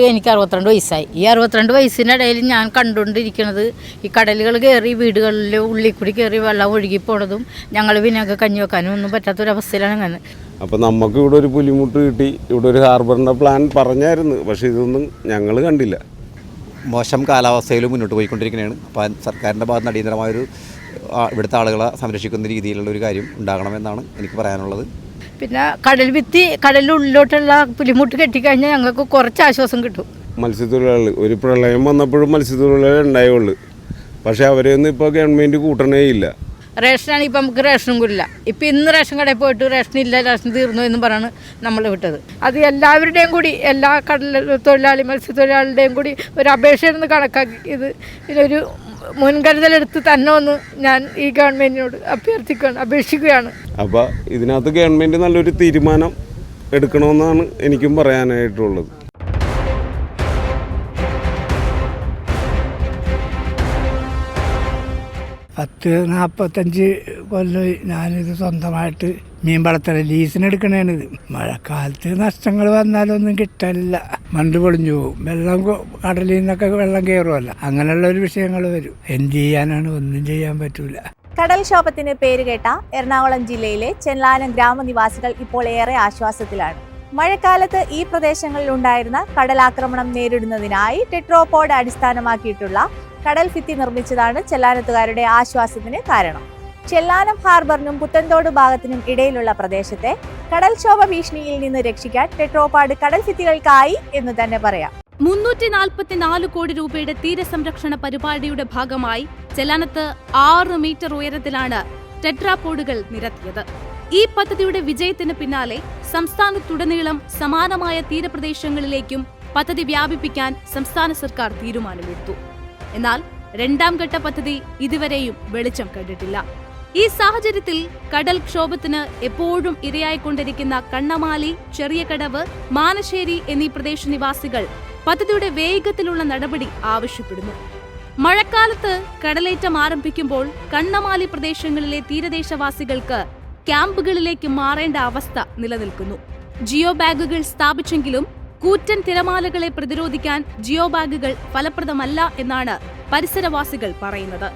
എനിക്ക് 62 വയസ്സായി. ഈ 62 വയസ്സിനിടയിൽ ഞാൻ കണ്ടുകൊണ്ടിരിക്കുന്നത് ഈ കടലുകൾ കയറി വീടുകളിൽ ഉള്ളിൽ കൂടി കയറി വെള്ളം ഒഴുകി പോണതും ഞങ്ങൾ പിന്നെ കഞ്ഞി വെക്കാനും ഒന്നും പറ്റാത്തൊരവസ്ഥയിലാണ് അങ്ങനെ. അപ്പോൾ നമുക്ക് ഇവിടെ ഒരു പുലിമുട്ട് കിട്ടി, ഇവിടെ ഒരു ഹാർബറിൻ്റെ പ്ലാൻ പറഞ്ഞായിരുന്നു, പക്ഷേ ഇതൊന്നും ഞങ്ങൾ കണ്ടില്ല. മോശം കാലാവസ്ഥയിൽ മുന്നോട്ട് പോയിക്കൊണ്ടിരിക്കുകയാണ്. അപ്പോൾ സർക്കാരിൻ്റെ ഭാഗത്ത് അടിയന്തരമായൊരു ഇവിടുത്തെ ആളുകളെ സംരക്ഷിക്കുന്ന രീതിയിലുള്ള ഒരു കാര്യം ഉണ്ടാകണമെന്നാണ് എനിക്ക് പറയാനുള്ളത്. പിന്നെ കടൽ ഭിത്തി കടലിനുള്ളിലോട്ടുള്ള പുലിമുട്ട് കെട്ടിക്കഴിഞ്ഞാൽ ഞങ്ങൾക്ക് കുറച്ച് ആശ്വാസം കിട്ടും. മത്സ്യത്തൊഴിലാളികൾ ഒരു പ്രളയം വന്നപ്പോഴും മത്സ്യത്തൊഴിലാളികൾ ഉണ്ടായുള്ളൂ, പക്ഷേ അവരെയൊന്നും ഇപ്പോൾ ഗവൺമെൻറ് കൂട്ടണേ ഇല്ല. റേഷനാണെങ്കിൽ ഇപ്പം നമുക്ക് റേഷനും കൂടില്ല. ഇപ്പം ഇന്ന് റേഷൻ കടയിൽ പോയിട്ട് റേഷൻ ഇല്ല, റേഷൻ തീർന്നു എന്ന് പറഞ്ഞാണ് നമ്മൾ വിട്ടത്. അത് എല്ലാവരുടെയും കൂടി, എല്ലാ കടൽ തൊഴിലാളി മത്സ്യത്തൊഴിലാളികളുടെയും കൂടി ഒരു അപേക്ഷയെന്ന് കണക്കാക്കി ഇതിനൊരു മുൻകരുതലെടുത്ത് തന്നെ ഒന്ന് ഞാൻ ഈ ഗവൺമെൻറ്റിനോട് അപേക്ഷിക്കുകയാണ്. അപ്പോൾ ഇതിനകത്ത് ഗവൺമെൻറ് നല്ലൊരു തീരുമാനം എടുക്കണമെന്നാണ് എനിക്കും പറയാനായിട്ടുള്ളത്. പത്ത് 45 കൊല്ലം ഞാനിത് സ്വന്തമായിട്ട് മീൻ വളർത്തൽ ലീസിനെടുക്കണേണിത്. മഴക്കാലത്ത് നഷ്ടങ്ങൾ വന്നാലൊന്നും കിട്ടാനില്ല, മണ്ട് പൊളിഞ്ഞു പോകും, വെള്ളം കടലിൽ നിന്നൊക്കെ വെള്ളം കയറുമല്ല, അങ്ങനെയുള്ള ഒരു വിഷയങ്ങൾ വരും. എന്ത് ചെയ്യാനാണ്? ഒന്നും ചെയ്യാൻ പറ്റൂല. കടൽക്ഷോഭത്തിന് പേരുകേട്ട എറണാകുളം ജില്ലയിലെ ചെല്ലാനം ഗ്രാമനിവാസികൾ ഇപ്പോൾ ഏറെ ആശ്വാസത്തിലാണ്. മഴക്കാലത്ത് ഈ പ്രദേശങ്ങളിൽ ഉണ്ടായിരുന്ന കടലാക്രമണം നേരിടുന്നതിനായി ടെട്രോപോഡ് അടിസ്ഥാനമാക്കിയിട്ടുള്ള കടൽ ഭിത്തി നിർമ്മിച്ചതാണ് ചെല്ലാനത്തുകാരുടെ ആശ്വാസത്തിന് കാരണം. ചെല്ലാനം ഹാർബറിനും പുത്തൻതോട് ഭാഗത്തിനും ഇടയിലുള്ള പ്രദേശത്തെ കടൽക്ഷോഭ ഭീഷണിയിൽ നിന്ന് രക്ഷിക്കാൻ ടെട്രോപാഡ് കടൽ ഭിത്തികൾക്കായി എന്ന് തന്നെ പറയാം. 344 കോടി രൂപയുടെ തീരസംരക്ഷണ പരിപാടിയുടെ ഭാഗമായി ചെല്ലാനത്ത് 6 മീറ്റർ ഉയരത്തിലാണ് ടെട്രാപോഡുകൾ നിരത്തിയത്. ഈ പദ്ധതിയുടെ വിജയത്തിന് പിന്നാലെ സംസ്ഥാനത്തുടനീളം സമാനമായ തീരപ്രദേശങ്ങളിലേക്കും പദ്ധതി വ്യാപിപ്പിക്കാൻ സംസ്ഥാന സർക്കാർ തീരുമാനമെടുത്തു. എന്നാൽ 2ാം ഘട്ട പദ്ധതി ഇതുവരെയും വെളിച്ചം കണ്ടിട്ടില്ല. ഈ സാഹചര്യത്തിൽ കടൽക്ഷോഭത്തിന് എപ്പോഴും ഇരയായിക്കൊണ്ടിരിക്കുന്ന കണ്ണമാലി, ചെറിയകടവ്, മാനശ്ശേരി എന്നീ പ്രദേശനിവാസികൾ പദ്ധതിയുടെ വേഗത്തിലുള്ള നടപടി ആവശ്യപ്പെടുന്നു. മഴക്കാലത്ത് കടലേറ്റം ആരംഭിക്കുമ്പോൾ കണ്ണമാലി പ്രദേശങ്ങളിലെ തീരദേശവാസികൾക്ക് ക്യാമ്പുകളിലേക്ക് മാറേണ്ട അവസ്ഥ നിലനിൽക്കുന്നു. ജിയോ ബാഗുകൾ സ്ഥാപിച്ചെങ്കിലും കൂറ്റൻ തിരമാലകളെ പ്രതിരോധിക്കാൻ ജിയോ ബാഗുകൾ ഫലപ്രദമല്ല എന്നാണ് പരിസരവാസികൾ പറയുന്നത്.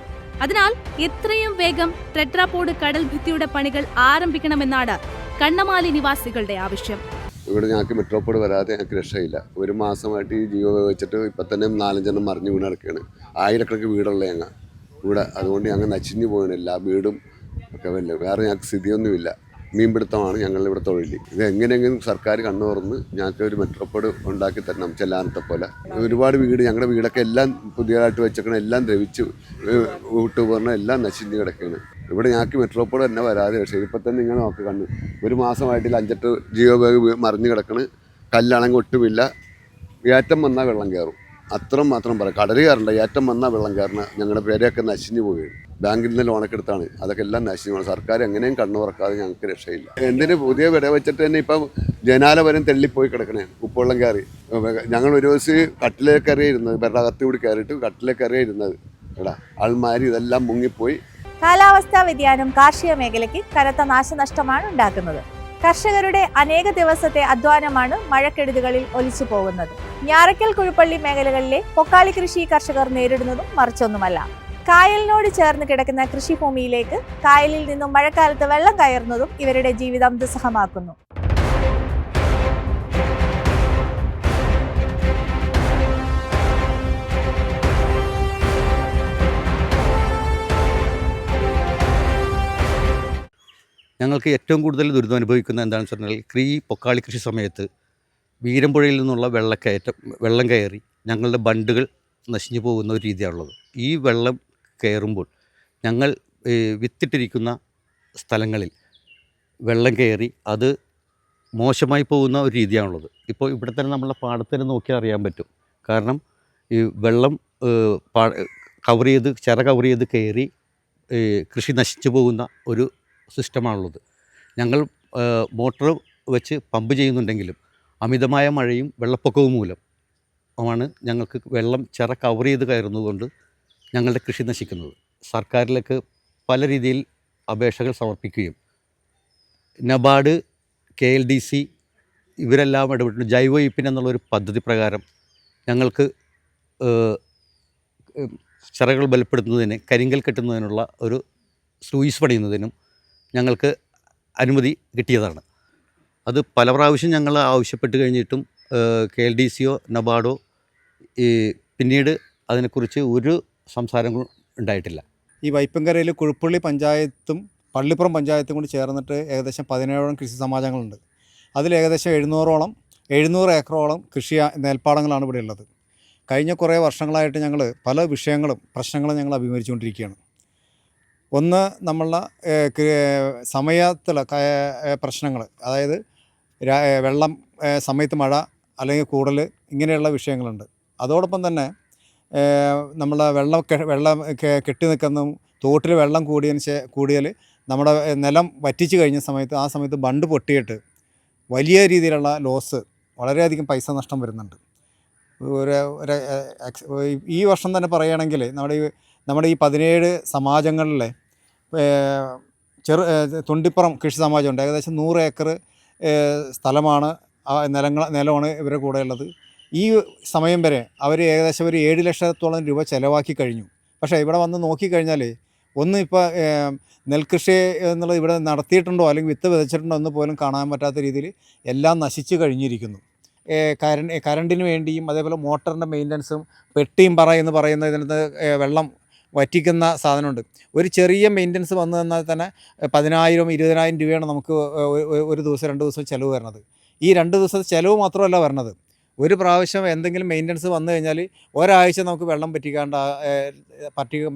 അതിനാൽ എത്രയും വേഗം ടെട്രാപോഡ് കടൽ ഭിത്തിയുടെ പണികൾ ആരംഭിക്കണമെന്നാണ് കണ്ണമാലി നിവാസികളുടെ ആവശ്യം. ഇവിടെ ഞങ്ങൾക്ക് മെട്രോപോഡ് വരാതെ ഞങ്ങൾക്ക് രക്ഷയില്ല. ഒരു മാസമായിട്ട് ഈ ജിയോ വെച്ചിട്ട് ഇപ്പം തന്നെ 4-5 മറിഞ്ഞ് വീണ് കിടക്കുകയാണ്. 1000 വീടുള്ള ഞങ്ങൾ ഇവിടെ, അതുകൊണ്ട് ഞങ്ങൾ നശിഞ്ഞു പോകണം. എല്ലാ വീടും ഒക്കെ വല്ല വേറെ ഞങ്ങൾക്ക് സ്ഥിതിയൊന്നുമില്ല. മീൻപിടുത്തമാണ് ഞങ്ങളിവിടെ തൊഴിൽ. ഇത് എങ്ങനെയെങ്കിലും സർക്കാർ കണ്ണു തുറന്ന് ഞങ്ങൾക്ക് ഒരു മെട്രോപോഡ് ഉണ്ടാക്കി തരണം. ചെല്ലാനത്തെ പോലെ ഒരുപാട് വീട്, ഞങ്ങളുടെ വീടൊക്കെ എല്ലാം പുതിയതായിട്ട് വെച്ചേക്കണം, എല്ലാം ദ്രവിച്ച് വീട്ടുപകരണം എല്ലാം നശിഞ്ഞ് കിടക്കുകയാണ്. ഇവിടെ ഞങ്ങൾക്ക് മെട്രോപോഡ് തന്നെ വരാതെ പക്ഷേ ഇപ്പം തന്നെ ഇങ്ങനെ നോക്കി കണ്ടു. ഒരു മാസമായിട്ടില്ല 5-8 ജിയോ ബാഗ് മറിഞ്ഞ് കിടക്കണ്. കല്ലാണെങ്കിൽ ഒട്ടുമില്ല. ഏറ്റം വന്നാൽ വെള്ളം കയറും, അത്രയും മാത്രം പറയാം. കടൽ കയറണ്ട, ഏറ്റം വന്നാൽ വെള്ളം കയറണം. ഞങ്ങളുടെ പേരെയൊക്കെ നശിഞ്ഞു പോവുകയാണ്. ബാങ്കിൽ നിന്ന് ലോണൊക്കെ എടുത്താണ്, അതൊക്കെ എല്ലാം നശിച്ചു പോകണം. സർക്കാർ എങ്ങനെയും കണ്ണു തുറക്കാതെ ഞങ്ങൾക്ക് രക്ഷയില്ല. എന്തിന് പുതിയ വില വെച്ചിട്ട് തന്നെ ഇപ്പം ജനാല വരും തെള്ളിപ്പോയി കിടക്കണേ. ഉപ്പുവെള്ളം കയറി ഞങ്ങൾ ഒരു ദിവസം കട്ടിലേക്ക് കയറിയിരുന്നത്, വെള്ളം അകത്ത് കൂടി കയറിയിട്ട് കട്ടിലേക്ക് കയറിയിരുന്നത് എടാ ആൾമാരി ഇതെല്ലാം മുങ്ങിപ്പോയി. കാലാവസ്ഥാ വ്യതിയാനം കാർഷിക മേഖലയ്ക്ക് കനത്ത നാശനഷ്ടമാണ് ഉണ്ടാക്കുന്നത്. കർഷകരുടെ അനേക ദിവസത്തെ അധ്വാനമാണ് മഴക്കെടുതികളിൽ ഒലിച്ചു പോകുന്നത്. ഞാറയ്ക്കൽ, കുഴുപ്പള്ളി മേഖലകളിലെ പൊക്കാളി കൃഷി കർഷകർ നേരിടുന്നതും മറിച്ചൊന്നുമല്ല. കായലിനോട് ചേർന്ന് കിടക്കുന്ന കൃഷിഭൂമിയിലേക്ക് കായലിൽ നിന്നും മഴക്കാലത്ത് വെള്ളം കയറുന്നതും ഇവരുടെ ജീവിതം ദുസ്സഹമാക്കുന്നു. ഞങ്ങൾക്ക് ഏറ്റവും കൂടുതൽ ദുരിതം അനുഭവിക്കുന്ന എന്താണെന്ന് പറഞ്ഞാൽ ഈ പൊക്കാളി കൃഷി സമയത്ത് വീരമ്പുഴയിൽ നിന്നുള്ള വെള്ളം കയറി ഞങ്ങളുടെ ബണ്ടുകൾ നശിഞ്ഞു പോകുന്ന ഒരു രീതിയാണുള്ളത്. ഈ വെള്ളം കയറുമ്പോൾ ഞങ്ങൾ വിത്തിട്ടിരിക്കുന്ന സ്ഥലങ്ങളിൽ വെള്ളം കയറി അത് മോശമായി പോകുന്ന ഒരു രീതിയാണുള്ളത്. ഇപ്പോൾ ഇവിടെ തന്നെ നമ്മളെ പാടത്തിന് നോക്കിയാൽ അറിയാൻ പറ്റും. കാരണം ഈ വെള്ളം ചിറ കവർ ചെയ്ത് കയറി കൃഷി നശിച്ചു പോകുന്ന ഒരു സിസ്റ്റമാണുള്ളത്. ഞങ്ങൾ മോട്ടോർ വെച്ച് പമ്പ് ചെയ്യുന്നുണ്ടെങ്കിലും അമിതമായ മഴയും വെള്ളപ്പൊക്കവും മൂലമാണ് ഞങ്ങൾക്ക് വെള്ളം ചിറ കവർ ചെയ്ത് കയറുന്നതുകൊണ്ട് ഞങ്ങളുടെ കൃഷി നശിക്കുന്നത്. സർക്കാരിലേക്ക് പല രീതിയിൽ അപേക്ഷകൾ സമർപ്പിക്കുകയും നബാർഡ്, KLDC ഇവരെല്ലാം ഇടപെട്ട് ജൈവ ഈപ്പിൻ എന്നുള്ളൊരു പദ്ധതി പ്രകാരം ഞങ്ങൾക്ക് ചിറകൾ ബലപ്പെടുത്തുന്നതിന്, കരിങ്കൽ കെട്ടുന്നതിനുള്ള ഒരു സ്ലൂയിസ് പണിയുന്നതിനും ഞങ്ങൾക്ക് അനുമതി കിട്ടിയതാണ്. അത് പല പ്രാവശ്യം ഞങ്ങൾ ആവശ്യപ്പെട്ട് കഴിഞ്ഞിട്ടും KLDCയോ നബാർഡോ പിന്നീട് അതിനെക്കുറിച്ച് ഒരു സംസാരങ്ങളും ഉണ്ടായിട്ടില്ല. ഈ വൈപ്പങ്കരയിൽ കുഴുപ്പള്ളി പഞ്ചായത്തും പള്ളിപ്പുറം പഞ്ചായത്തും കൂടി ചേർന്നിട്ട് ഏകദേശം 17ഓളം കൃഷി സമാജങ്ങളുണ്ട്. അതിൽ ഏകദേശം 700 ഏക്കറോളം കൃഷി നെൽപ്പാടങ്ങളാണ് ഇവിടെ ഉള്ളത്. കഴിഞ്ഞ കുറേ വർഷങ്ങളായിട്ട് ഞങ്ങൾ പല പ്രശ്നങ്ങളും ഞങ്ങൾ അഭിമുഖീകരിച്ചുകൊണ്ടിരിക്കുകയാണ്. ഒന്ന് നമ്മളുടെ സമയത്തുള്ള പ്രശ്നങ്ങൾ, അതായത് വെള്ളം സമയത്ത് മഴ അല്ലെങ്കിൽ കൂടൽ ഇങ്ങനെയുള്ള വിഷയങ്ങളുണ്ട്. അതോടൊപ്പം തന്നെ നമ്മളെ വെള്ളം കെട്ടി നിൽക്കുന്ന തോട്ടിൽ വെള്ളം കൂടിയാൽ നമ്മുടെ നിലം വറ്റിച്ച് കഴിഞ്ഞ സമയത്ത് ആ സമയത്ത് ബണ്ട് പൊട്ടിയിട്ട് വലിയ രീതിയിലുള്ള ലോസ്, വളരെയധികം പൈസ നഷ്ടം വരുന്നുണ്ട്. ഈ വർഷം തന്നെ പറയുകയാണെങ്കിൽ നമ്മുടെ ഈ 17 സമാജങ്ങളിലെ തുണ്ടിപ്പുറം കൃഷി സമാജമുണ്ട്. ഏകദേശം 100 ഏക്കർ സ്ഥലമാണ്, നിലമാണ് ഇവരുടെ കൂടെ ഉള്ളത്. ഈ സമയം വരെ അവർ ഏകദേശം ഒരു 7 ലക്ഷത്തോളം രൂപ ചിലവാക്കി കഴിഞ്ഞു. പക്ഷേ ഇവിടെ വന്ന് നോക്കിക്കഴിഞ്ഞാൽ ഇപ്പോൾ നെൽകൃഷി എന്നുള്ളത് ഇവിടെ നടത്തിയിട്ടുണ്ടോ അല്ലെങ്കിൽ വിത്ത് വിതച്ചിട്ടുണ്ടോ എന്ന് പോലും കാണാൻ പറ്റാത്ത രീതിയിൽ എല്ലാം നശിച്ചു കഴിഞ്ഞിരിക്കുന്നു. കറണ്ടിന് വേണ്ടിയും അതേപോലെ മോട്ടറിൻ്റെ മെയിൻ്റനൻസും പെട്ടിയും എന്ന് പറയുന്ന ഇതിനകത്ത് വെള്ളം വറ്റിക്കുന്ന സാധനമുണ്ട്. ഒരു ചെറിയ മെയിൻ്റനൻസ് വന്നു തന്നാൽ തന്നെ 10,000 20,000 രൂപയാണ് നമുക്ക് ഒരു ദിവസം 2 ദിവസം ചിലവ് വരുന്നത്. ഈ 2 ദിവസത്തെ ചിലവ് മാത്രമല്ല വരുന്നത്, ഒരു പ്രാവശ്യം എന്തെങ്കിലും മെയിൻ്റനൻസ് വന്നു കഴിഞ്ഞാൽ ഒരാഴ്ച നമുക്ക് വെള്ളം പറ്റിക്കാൻ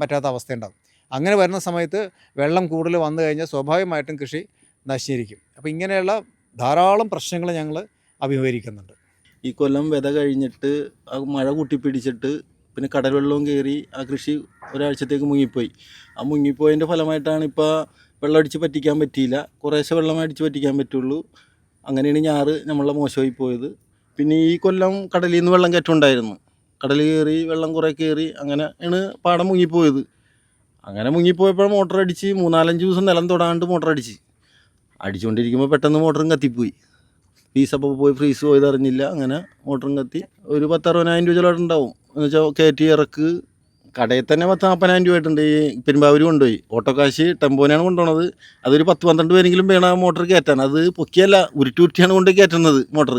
പറ്റാത്ത അവസ്ഥയുണ്ടാകും. അങ്ങനെ വരുന്ന സമയത്ത് വെള്ളം കൂടുതൽ വന്നു കഴിഞ്ഞാൽ സ്വാഭാവികമായിട്ടും കൃഷി നശിച്ചിരിക്കും. അപ്പോൾ ഇങ്ങനെയുള്ള ധാരാളം പ്രശ്നങ്ങൾ ഞങ്ങൾ അഭിമുഖീകരിക്കുന്നുണ്ട്. ഈ കൊല്ലം വിത കഴിഞ്ഞിട്ട് ആ മഴ കൂട്ടിപ്പിടിച്ചിട്ട് പിന്നെ കടൽ വെള്ളവും കയറി ആ കൃഷി ഒരാഴ്ചത്തേക്ക് മുങ്ങിപ്പോയി. ആ മുങ്ങിപ്പോയതിൻ്റെ ഫലമായിട്ടാണ് ഇപ്പോൾ വെള്ളം അടിച്ച് പറ്റിക്കാൻ പറ്റിയില്ല. കുറേശ്ശെ വെള്ളം അടിച്ച് പറ്റിക്കാൻ പറ്റുള്ളൂ. അങ്ങനെയാണ് ഞാറ് നമ്മളെ മോശമായി പോയത്. പിന്നെ ഈ കൊല്ലം കടലിൽ നിന്ന് വെള്ളം കയറ്റമുണ്ടായിരുന്നു. കടൽ കയറി വെള്ളം കുറേ കയറി അങ്ങനെയാണ് പാടം മുങ്ങിപ്പോയത്. അങ്ങനെ മുങ്ങിപ്പോയപ്പോൾ മോട്ടർ അടിച്ച് 3-4 ദിവസം നിലം തൊടാണ്ട് മോട്ടർ അടിച്ചുകൊണ്ടിരിക്കുമ്പോൾ പെട്ടെന്ന് മോട്ടറും കത്തിപ്പോയി. ഫീസപ്പോൾ പോയി ഫ്രീസ് പോയത് അറിഞ്ഞില്ല. അങ്ങനെ മോട്ടറും കത്തി ഒരു 10,000-60,000 രൂപ ചിലവ് ഉണ്ടാവും. എന്ന് വെച്ചാൽ കയറ്റി ഇറക്ക് കടയിൽ തന്നെ 10,000-40,000 രൂപ ആയിട്ടുണ്ട്. ഈ പെരുമ്പാവൂർ കൊണ്ടുപോയി ഓട്ടോ കാശ് ടെമ്പോനെയാണ് കൊണ്ടുപോണത്. അതൊരു 10-12 പേരെങ്കിലും വേണം ആ മോട്ടർ കയറ്റാൻ. അത് പൊക്കിയല്ല, ഉരുട്ടിയാണ് കൊണ്ട് കയറ്റുന്നത് മോട്ടർ.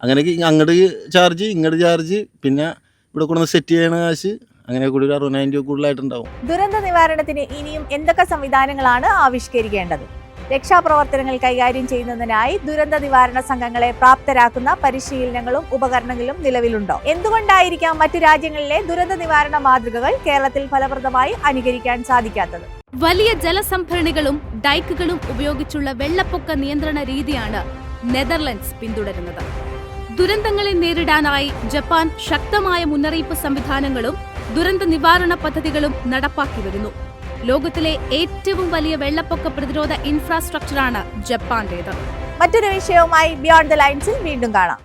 അങ്ങനെ അങ്ങോട്ട് ചാർജ് ഇങ്ങോട്ട് ചാർജ് പിന്നെ ഇവിടെ കൊണ്ടുവന്ന് സെറ്റ് ചെയ്യണ കാശ്, അങ്ങനെ കൂടി ഒരു 60,000 രൂപ കൂടുതലായിട്ടുണ്ടാവും. ദുരന്ത നിവാരണത്തിന് ഇനിയും എന്തൊക്കെ സംവിധാനങ്ങളാണ് ആവിഷ്കരിക്കേണ്ടത്? രക്ഷാപ്രവർത്തനങ്ങൾ കൈകാര്യം ചെയ്യുന്നതിനായി ദുരന്ത നിവാരണ സംഘങ്ങളെ പ്രാപ്തരാക്കുന്ന പരിശീലനങ്ങളും ഉപകരണങ്ങളും നിലവിലുണ്ടോ? എന്തുകൊണ്ടായിരിക്കാം മറ്റു രാജ്യങ്ങളിലെ ദുരന്ത നിവാരണ മാതൃകകൾ കേരളത്തിൽ ഫലപ്രദമായി അനുകരിക്കാൻ സാധിക്കാത്തത്? വലിയ ജലസംഭരണികളും ഡൈക്കുകളും ഉപയോഗിച്ചുള്ള വെള്ളപ്പൊക്ക നിയന്ത്രണ രീതിയാണ് നെതർലൻഡ്സ് പിന്തുടരുന്നത്. ദുരന്തങ്ങളെ നേരിടാനായി ജപ്പാൻ ശക്തമായ മുന്നറിയിപ്പ് സംവിധാനങ്ങളും ദുരന്ത നിവാരണ പദ്ധതികളും നടപ്പാക്കി വരുന്നു. ലോകത്തിലെ ഏറ്റവും വലിയ വെള്ളപ്പൊക്ക പ്രതിരോധ ഇൻഫ്രാസ്ട്രക്ചറാണ് ജപ്പാന്റേത്. മറ്റൊരു വിഷയവുമായി ബിയോണ്ട് ദ ലൈൻസിൽ വീണ്ടും കാണാം.